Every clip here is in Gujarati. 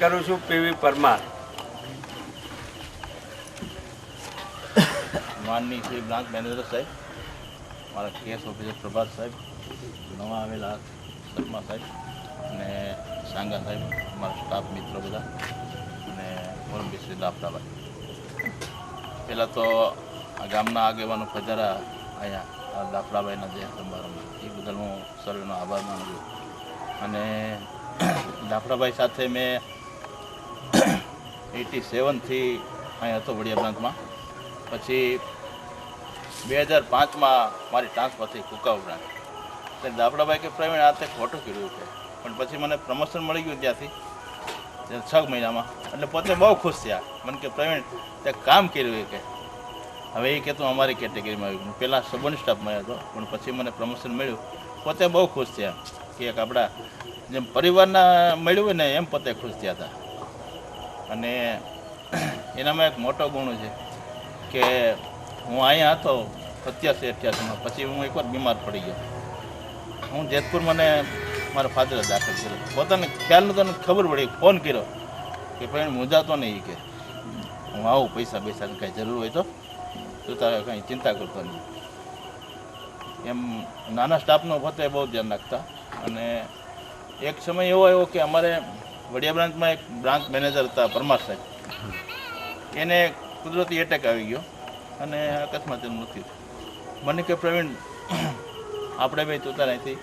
કરું છું પીવી પરમાર. માનની શ્રી બ્રાન્ચ મેનેજર સાહેબ, મારા કેસ ઓફિસર પ્રભાત સાહેબ, નવા આવેલા શર્મા સાહેબ અને સાંગા સાહેબ, મારા સ્ટાફ મિત્રો બધા અને મોરબી શ્રી દાફડાભાઈ. પહેલાં તો આ ગામના આગેવાનો પધારા અહીંયા દાફડાભાઈના જે સમારંભ એ બદલ હું સર્વેનો આભાર માનું છું. અને દાફડાભાઈ સાથે મેં 87થી અહીંયા હતો વડિયા બ્રાન્ચમાં. પછી 2005માં મારી ટ્રાન્સફર થઈ કુકાવ બ્રાન્ચ. એટલે દાફડાભાઈ કે પ્રવીણ આ તે ખોટું કર્યું છે, પણ પછી મને પ્રમોશન મળી ગયું ત્યાંથી 6 મહિનામાં. એટલે પોતે બહુ ખુશ થયા. મને કે પ્રવીણ તે કામ કર્યું એ કે હવે એ કે તું અમારી કેટેગરીમાં આવી ગયું. પહેલાં સબોર્ડિનેટ સ્ટાફમાં હતો, પણ પછી મને પ્રમોશન મળ્યું. પોતે બહુ ખુશ થયા કે એક આપણા જેમ પરિવારના મળ્યું હોય ને એમ પોતે ખુશ થયા હતા. અને એનામાં એક મોટો ગુણ છે કે હું અહીંયા હતો 87-88માં, પછી હું એકવાર બીમાર પડી ગયો. હું જેતપુર મને મારા ફાધરે દાખલ કર્યો. પોતાને ખ્યાલ નહોતો, ખબર પડી, ફોન કર્યો કે પણ મૂંઝાતો નહીં કે હું આવું, પૈસા પૈસાની કાંઈ જરૂર હોય તો તું તારે કાંઈ ચિંતા કરતો નહીં. એમ નાના સ્ટાફનો પોતે બહુ ધ્યાન રાખતા. અને એક સમય એવો આવ્યો કે અમારે વડિયા બ્રાન્ચમાં એક બ્રાન્ચ મેનેજર હતા પરમાર સાહેબ, એને કુદરતી એટેક આવી ગયો અને અકસ્માત એનું નથી. મને કે પ્રવીણ આપણે ભાઈ તું તારે અહીંથી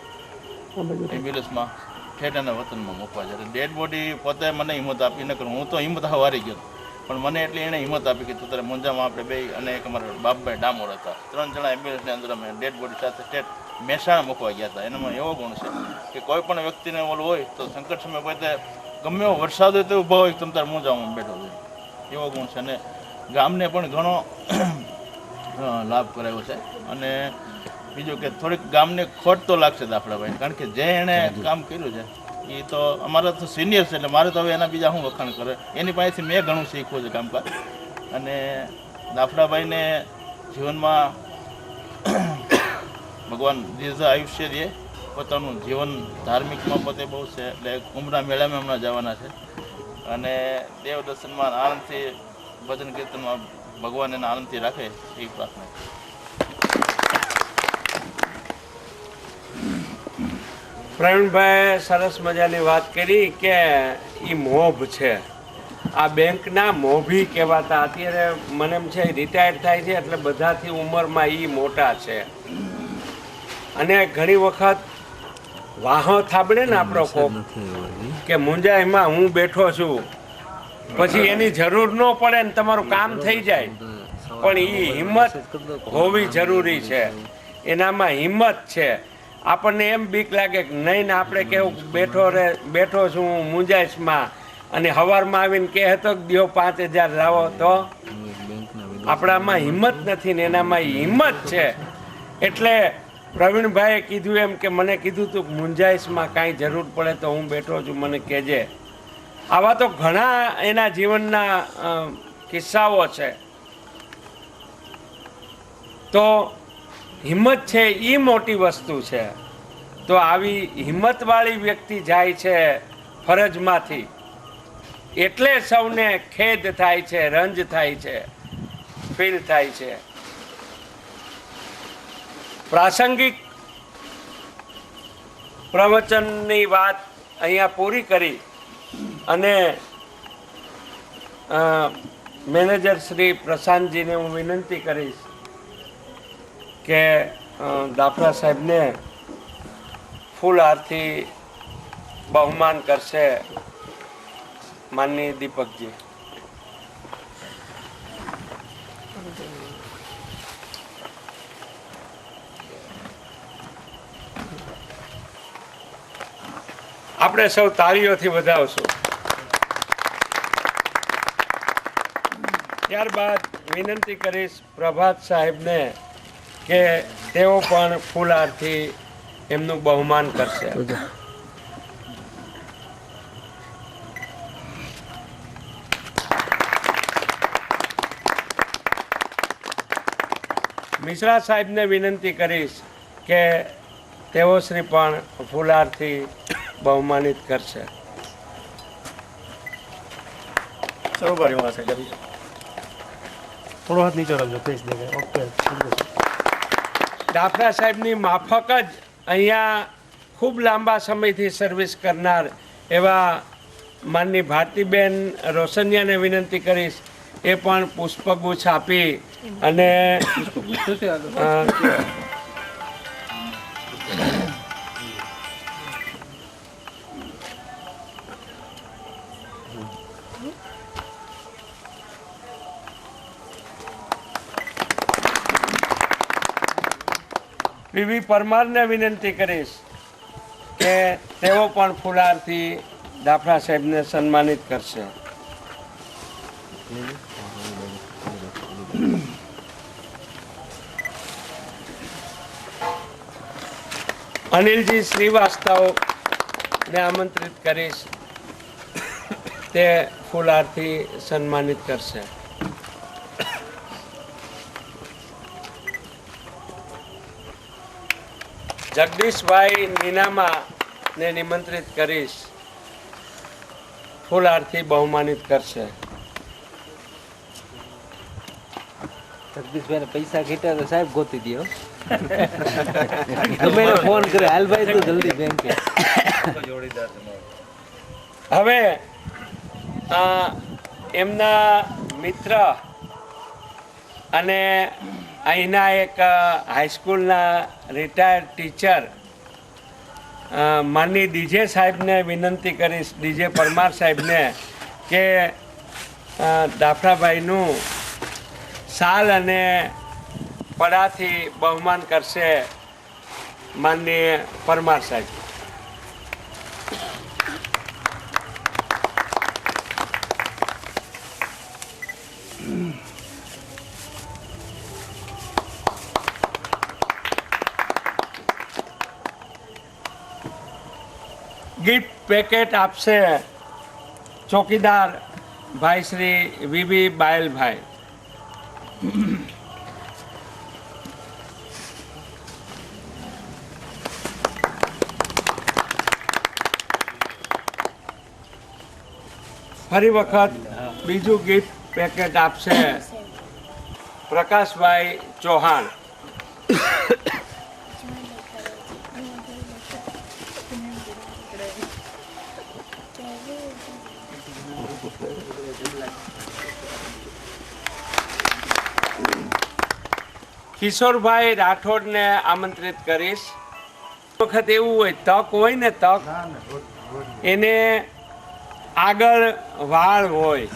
એમ્બ્યુલન્સમાં ઠેઠાના વતનમાં મૂકવા જાય. ડેડ બોડી પોતે મને હિંમત આપી ન કરું, હું તો હિંમત હારી ગયો, પણ મને એટલી એણે હિંમત આપી કે તું તારે મુંજામાં આપણે બે અને એક અમારા બાપભાઈ ડામોર હતા, 3 જણા એમ્બ્યુલન્સની અંદર અમે ડેડ બોડી સાથે ઠેઠ મહેસાણા મૂકવા ગયા હતા. એનામાં એવો ગુણ છે કે કોઈ પણ વ્યક્તિને ઓલું હોય તો સંકટ સમય પોતે ગમે એવો વરસાદ હોય તો ઊભા હોય તમે તારે મુંજામાં બેઠો હોય, એવો ગુણ છે. અને ગામને પણ ઘણો લાભ કરાવ્યો છે. અને બીજું કે થોડીક ગામને ખોટ તો લાગશે દાફડાભાઈ, કારણ કે જે એણે કામ કર્યું છે એ તો અમારા તો સિનિયર છે, એટલે મારે તો હવે એના બીજા શું વખાણ કરે. એની પાસેથી મેં ઘણું શીખવું છે કામકાજ. અને દાફડાભાઈને જીવનમાં ભગવાન દીર્ઘ આયુષ્ય દે. પોતાનું જીવન ધાર્મિકમાં પોતે બહુ છે, એટલે કુંભના મેળામાં હમણાં જવાના છે. અને દેવ દર્શનમાં આનંદથી ભજન કીર્તનમાં ભગવાન એને આનંદથી રાખે એ પ્રાર્થના. પ્રવીણભાઈ સરસ મજાની વાત કરી કે એ મોભ છે, આ બેંકના મોભી કહેવાતા. અત્યારે મને એમ છે રિટાયર્ડ થાય છે એટલે બધાથી ઉંમરમાં એ મોટા છે. અને ઘણી વખત વાહો થાબડે ને આપણો કોક કે મુંજાઈમાં હું બેઠો છું, પછી એની જરૂર ન પડે ને તમારું કામ થઈ જાય, પણ એ હિંમત હોવી જરૂરી છે. એનામાં હિંમત છે. આપણને એમ બીક લાગે કે નહીં ને આપણે કેવું બેઠો છું હું મુંજાઈશમાં, અને સવારમાં આવીને કહે તો દો 5000 લાવો, તો આપણામાં હિંમત નથી ને એનામાં હિંમત છે. એટલે પ્રવીણભાઈએ કીધું એમ કે મને કીધું તું મુંજાઈશમાં કાંઈ જરૂર પડે તો હું બેઠો છું, મને કહેજે. આવા તો ઘણા એના જીવનના કિસ્સાઓ છે. તો હિંમત છે એ મોટી વસ્તુ છે. તો આવી હિંમતવાળી વ્યક્તિ જાય છે ફરજમાંથી, એટલે સૌને ખેદ થાય છે, રંજ થાય છે, ફીલ થાય છે. પ્રાસંગિક પ્રવચનની વાત અહીંયા પૂરી કરી અને મેનેજર શ્રી પ્રશાંતજીને હું વિનંતી કરીશ કે દાફડા સાહેબને ફૂલહારથી બહુમાન કરશે માનનીય દીપકજી. આપણે સૌ તાળીઓથી વધાવશું. ત્યારબાદ વિનંતી કરીશ પ્રભાત સાહેબને કે તેઓ પણ ફૂલહારથી એમનું બહુમાન કરશે. મિશ્રા સાહેબને વિનંતી કરીશ કે તેઓ શ્રી પણ ફૂલહારથી બહુમાનિત કરશે. સર ઉભા રહ્યો હશે કરી થોડો હાથ નીચે રાખજો ફેસ દેખાય. ઓકે દાફડા સાહેબની માફક જ અહીંયા ખૂબ લાંબા સમયથી સર્વિસ કરનાર એવા માનની ભારતીબેન રોશનિયાને વિનંતી કરીશ એ પણ પુષ્પગુચ્છ આપી અને પીવી પરમારને વિનંતી કરીશ કે તેઓ પણ ફુલારથી દાફડા સાહેબને સન્માનિત કરશે. અનિલજી શ્રીવાસ્તવને આમંત્રિત કરીશ, તે ફુલારથી સન્માનિત કરશે. જગદીશભાઈ નીનામાને નિમંત્રિત કરીશ, ફુલારથી બહુમાનિત કરશે. જગદીશભાઈ ને પૈસા ઘેટા તો સાહેબ ગોતી દો. ગમે ફોન કરે હાલભાઈ તો જલ્દી બેંકે. હવે એમના મિત્ર અને અહીંના એક હાઈસ્કૂલના રિટાયર્ડ ટીચર માનની ડીજે સાહેબને વિનંતી કરીશ, ડીજે પરમાર સાહેબને, કે દાફડાભાઈનું શાલ અને પડાથી બહુમાન કરશે માનનીય પરમાર સાહેબ. ગિફ્ટ પેકેટ આપશે ચોકીદાર ભાઈ શ્રી વીબી બાયલભાઈ. ફરી વખત બીજું ગિફ્ટ પેકેટ આપશે પ્રકાશભાઈ ચૌહાણ. કિશોરભાઈ રાઠોડને આમંત્રિત કરીશ. વખત એવું હોય, તક હોય ને, તક એને આગળ વાળ હોય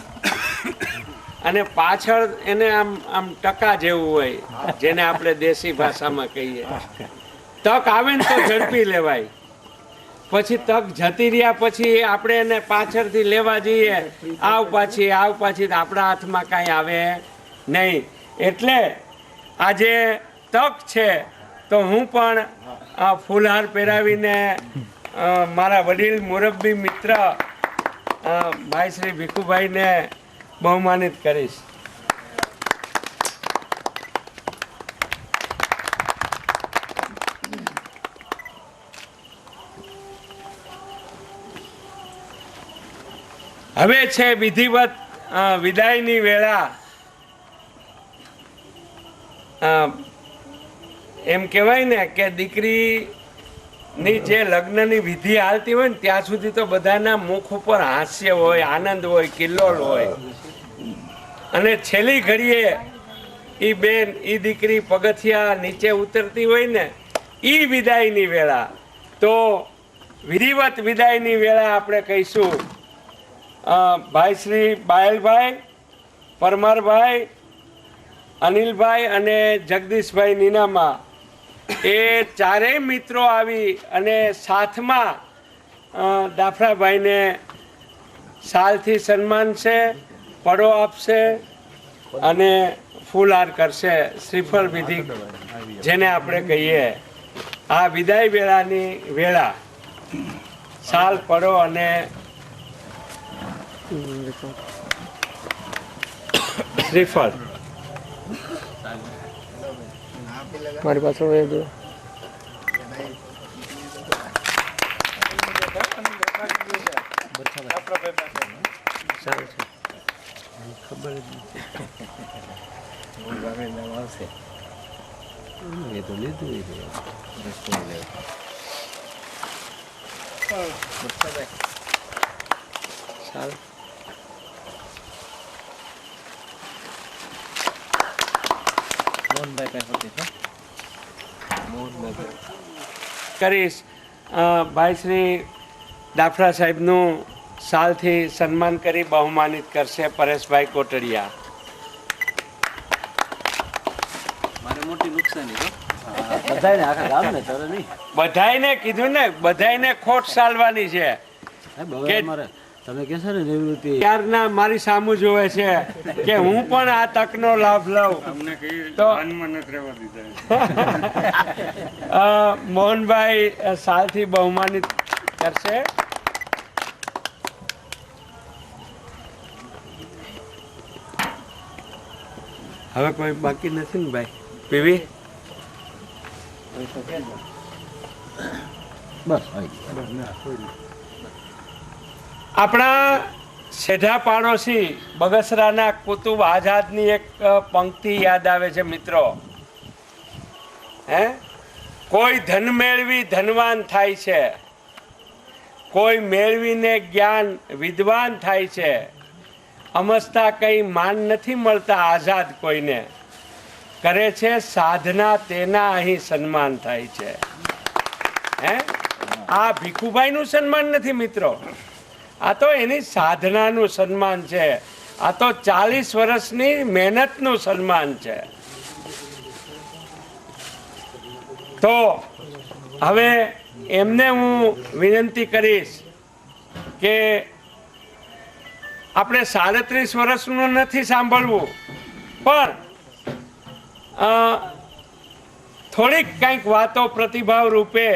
અને પાછળ એને આમ આમ ટકા જેવું હોય, જેને આપણે દેશી ભાષામાં કહીએ. તક આવે ને તો ઝડપી લેવાય, પછી તક જતી રહ્યા પછી આપણે એને પાછળથી લેવા જઈએ, આવ પાછી તો આપણા હાથમાં કાંઈ આવે નહીં. એટલે આજે તક છે તો હું પણ ફૂલહાર પહેરાવીને મારા વડીલ મુરબ્બી મિત્ર ભાઈ શ્રી ભીખુભાઈને બહુમાનિત કરીશ. હવે છે વિધિવત વિદાયની વેળા. એમ કહેવાય ને કે દીકરીની જે લગ્નની વિધિ હાલતી હોય ને ત્યાં સુધી તો બધાના મુખ ઉપર હાસ્ય હોય, આનંદ હોય, કિલ્લોળ હોય, અને છેલ્લી ઘડીએ એ બેન, એ દીકરી પગથિયા નીચે ઉતરતી હોય ને, એ વિદાયની વેળા. તો વિધિવત વિદાયની વેળા આપણે કહીશું ભાઈ શ્રી બાયલભાઈ, પરમારભાઈ, અનિલભાઈ અને જગદીશભાઈ નીનામા, એ ચારેય મિત્રો આવી અને સાથમાં દાફડાભાઈને શાલથી સન્માનશે, પડો આપશે અને ફૂલહાર કરશે. શ્રીફળ વિધિ જેને આપણે કહીએ, આ વિદાય વેળાની વેળા શાલ, પડો અને શ્રીફળ. મારી પાસે ચાલશે. ખબર જ નથી. મોહનભાઈનું નામ આવશે. એ તો લીધું એ તો. કોઈ લેવું. સારું. મોહનભાઈ પાસે હતી છે. મોહનભાઈ કરીશ ભાઈ શ્રી દાફડા સાહેબનું સાલથી સન્માન કરી બહુમાનિત કરશે પરેશભાઈ કોટડિયા. મારે મોટી નુકસાની છે. બધાને આખા ગામને ચરે નહીં. બધાયને કીધું ને, બધાયને ખોટ સાલવાની છે. હવે અમારે તમે કહેશો ને નિવૃત્તિ ત્યારના મારી સામું જોવે છે કે હું પણ આ તકનો લાભ લઉં. તો મોહનભાઈ સાલથી બહુમાનિત કરશે. હવે કોઈ બાકી નથી ને ભાઈ? પીવી બસ આપણા સેઢા પાડોશી બગસરાના કુતુબ આઝાદની એક પંક્તિ યાદ આવે છે મિત્રો. હે, કોઈ ધન મેળવી ધનવાન થાય છે, કોઈ મેળવીને જ્ઞાન વિદ્વાન થાય છે, અમસ્તા કંઈ માન નથી મળતા આઝાદ કોઈને, કરે છે સાધના તેના અહીં સન્માન થાય છે. હે, આ ભીખુભાઈનું સન્માન નથી મિત્રો, આ તો એની સાધનાનું સન્માન છે. આ તો 40 વર્ષની મહેનતનું સન્માન છે. તો હવે એમને હું વિનંતી કરીશ કે આપણે 37 વર્ષનું નથી સાંભળવું, પણ થોડીક કંઈક વાતો પ્રતિભાવ રૂપે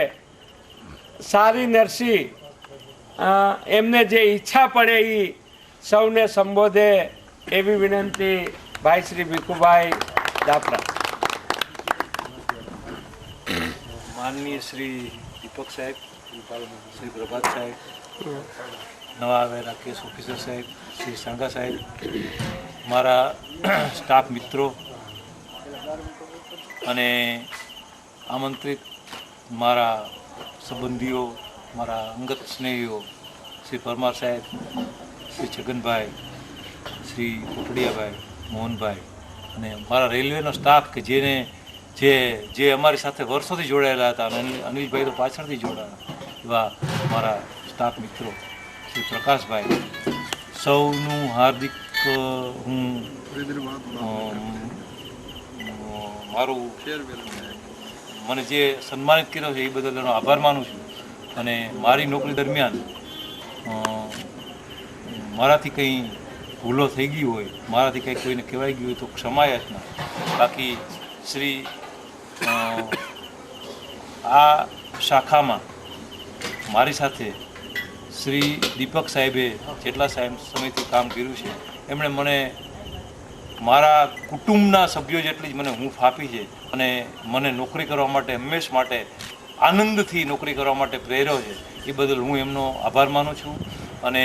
સારી નરસી એમને જે ઈચ્છા પડે એ સૌને સંબોધે એવી વિનંતી ભાઈ શ્રી ભીખુભાઈ દાફડા. માનનીય શ્રી દીપક સાહેબ, શ્રી પ્રભાત સાહેબ, નવા આવેલા કેસ ઓફિસર સાહેબ, શ્રી સાંગા સાહેબ, મારા સ્ટાફ મિત્રો અને આમંત્રિત મારા સંબંધીઓ, મારા અંગત સ્નેહીઓ, શ્રી પરમાર સાહેબ, શ્રી છગનભાઈ, શ્રી કોટડિયાભાઈ, મોહનભાઈ અને મારા રેલવેનો સ્ટાફ કે જે અમારી સાથે વર્ષોથી જોડાયેલા હતા અને અનિલભાઈ તો પાછળથી જોડાયા, એવા મારા સ્ટાફ મિત્રો, શ્રી પ્રકાશભાઈ, સૌનું હાર્દિક હું મારું મને જે સન્માનિત કર્યો છે એ બદલ એનો આભાર માનું છું. અને મારી નોકરી દરમિયાન મારાથી કંઈ ભૂલો થઈ ગઈ હોય, મારાથી કંઈ કોઈને કહેવાઈ ગયું હોય તો ક્ષમાયાચના. બાકી શ્રી આ શાખામાં મારી સાથે શ્રી દીપક સાહેબે જેટલા સમયથી કામ કર્યું છે, એમણે મને મારા કુટુંબના સભ્યો જેટલી જ મને હૂંફ આપી છે અને મને નોકરી કરવા માટે હંમેશ માટે આનંદથી નોકરી કરવા માટે પ્રેર્યો છે. એ બદલ હું એમનો આભાર માનું છું અને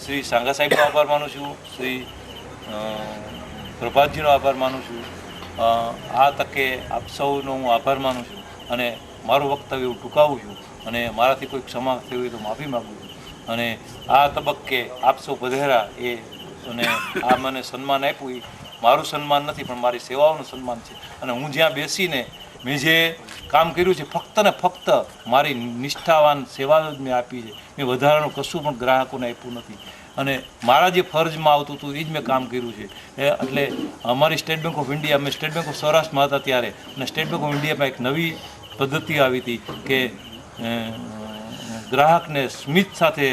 શ્રી સાંગા સાહેબનો આભાર માનું છું, શ્રી પ્રભાતજીનો આભાર માનું છું. આ તકે આપ સૌનો હું આભાર માનું છું અને મારું વક્તવ્ય હું ટૂંકાવું છું અને મારાથી કોઈ ક્ષમા થઈ હોય તો માફી માગું છું. અને આ તબક્કે આપ સૌ પધાર્યા એ અને આ મને સન્માન આપ્યું એ મારું સન્માન નથી પણ મારી સેવાઓનું સન્માન છે. અને હું જ્યાં બેસીને મેં જે કામ કર્યું છે ફક્ત ને ફક્ત મારી નિષ્ઠાવાન સેવા જ મેં આપી છે. મેં વધારાનું કશું પણ ગ્રાહકોને આપ્યું નથી અને મારા જે ફરજમાં આવતું હતું એ જ મેં કામ કર્યું છે. એટલે અમારી સ્ટેટ બેંક ઓફ ઇન્ડિયા, અમે સ્ટેટ બેંક ઓફ સૌરાષ્ટ્રમાં હતા ત્યારે, અને સ્ટેટ બેંક ઓફ ઇન્ડિયામાં એક નવી પદ્ધતિ આવી હતી કે ગ્રાહકને સ્મિત સાથે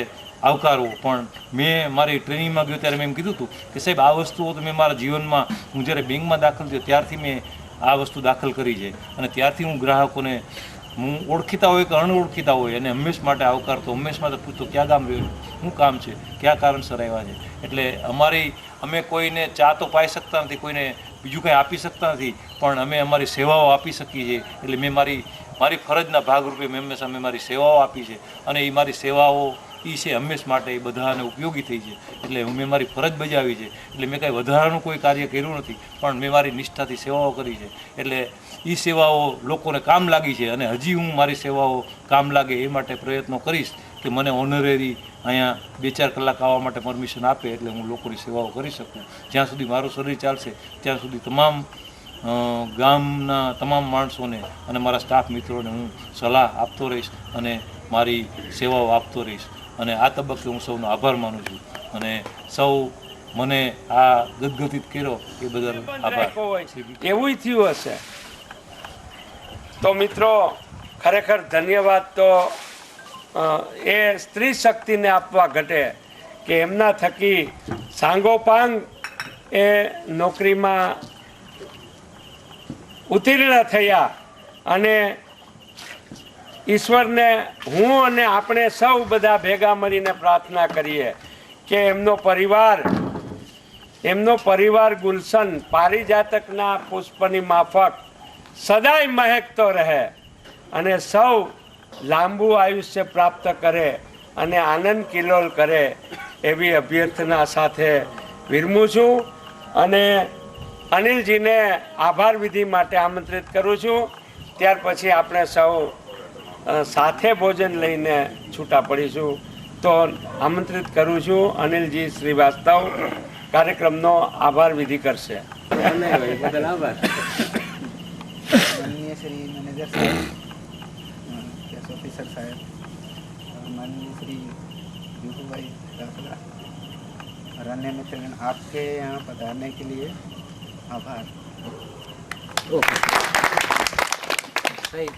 આવકારવો. પણ મેં મારી ટ્રેનિંગમાં ગયો ત્યારે મેં એમ કીધું હતું કે સાહેબ આ વસ્તુઓ તો મેં મારા જીવનમાં હું જ્યારે બેંકમાં દાખલ થયો ત્યારથી મેં આ વસ્તુ દાખલ કરી છે અને ત્યારથી હું ગ્રાહકોને હું ઓળખીતા હોય કે અણઓળખીતા હોય એને હંમેશ માટે આવકારતો, હંમેશ માટે પૂછતો ક્યાં ગામ રહ્યું, શું કામ છે, કયા કારણસર આવ્યા છે. એટલે અમે કોઈને ચા તો પાઈ શકતા નથી, કોઈને બીજું કંઈ આપી શકતા નથી, પણ અમે અમારી સેવાઓ આપી શકીએ છીએ. એટલે મેં મારી ફરજના ભાગરૂપે મેં હંમેશા મારી સેવાઓ આપી છે અને એ મારી સેવાઓ એ છે હંમેશ માટે એ બધાને ઉપયોગી થઈ છે. એટલે મેં મારી ફરજ બજાવી છે. એટલે મેં કાંઈ વધારાનું કોઈ કાર્ય કર્યું નથી, પણ મેં મારી નિષ્ઠાથી સેવાઓ કરી છે. એટલે એ સેવાઓ લોકોને કામ લાગી છે અને હજી હું મારી સેવાઓ કામ લાગે એ માટે પ્રયત્નો કરીશ કે મને ઓનરેરી અહીંયા 2-4 કલાક આવવા માટે પરમિશન આપે એટલે હું લોકોની સેવાઓ કરી શકું. જ્યાં સુધી મારું શરીર ચાલશે ત્યાં સુધી તમામ ગામના તમામ માણસોને અને મારા સ્ટાફ મિત્રોને હું સલાહ આપતો રહીશ અને મારી સેવાઓ આપતો રહીશ. અને આ તબક્કે હું સૌનો આભાર માનું છું અને સૌ મને આ ગદગદિત કર્યો એ બદલ આભાર. એવું થયું હશે તો મિત્રો ખરેખર ધન્યવાદ તો એ સ્ત્રી શક્તિને આપવા ઘટે કે એમના થકી સાંગોપાંગ એ નોકરીમાં ઉત્તીર્ણ થયા અને ઈશ્વરને હું અને આપણે સૌ બધા ભેગા મળીને પ્રાર્થના કરીએ કે એમનો પરિવાર ગુલશન પારિજાતકના પુષ્પની માફક સદાય મહેકતો રહે અને સૌ લાંબુ આયુષ્ય પ્રાપ્ત કરે અને આનંદ કિલોલ કરે એવી અભ્યર્થના સાથે વિરમું છું અને અનિલજીને આભાર વિધિ માટે આમંત્રિત કરું છું. ત્યાર પછી આપણે સૌ સાથે ભોજન લઈને છૂટા પડીશું. તો આમંત્રિત કરું છું અનિલજી શ્રીવાસ્તવ કાર્યક્રમનો આભાર વિધિ કરશે. બદલ આભાર. माननीय श्री मैनेजर साहब, केस ऑफिसर साहब, माननीय श्री यूसुफ भाई दाखला और अन्य मित्रगण, आपके यहाँ पधारने के लिए आभार. ઓકે. સહી.